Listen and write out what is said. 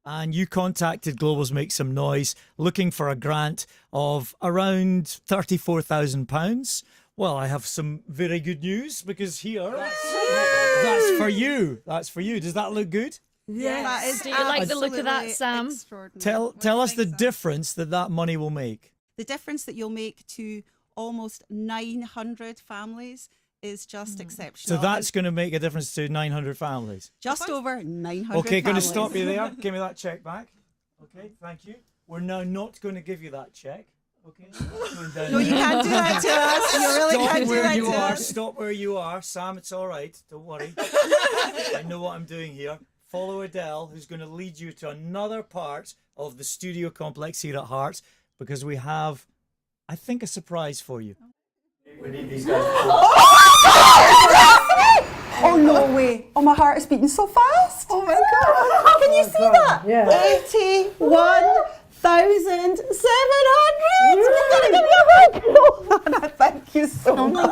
and you contacted Global's Make Some Noise looking for a grant of around £34,000. Well, I have some very good news because here, that's for you. That's for you. Does that look good? Yes. Do you like the look of that, Sam? Tell us the difference that money will make. The difference that you'll make to almost 900 families is just exceptional. So that's going to make a difference to 900 families. Just over 900 Okay, going to families. stop you there. Give me that check back. Okay, thank you. We're now not going to give you that check. Okay. No, you can't do that to us. You really can't do that to us. Stop where you are. Sam, it's all right. Don't worry. I know what I'm doing here. Follow Adele, who's going to lead you to another part of the studio complex here at Hearts, because we have, I think, a surprise for you. We need these guys. Oh, no way. Oh, my heart is beating so fast. Oh, my God. Can you see that? Yeah. 81,700. We've got to give you a hug. Thank you so much.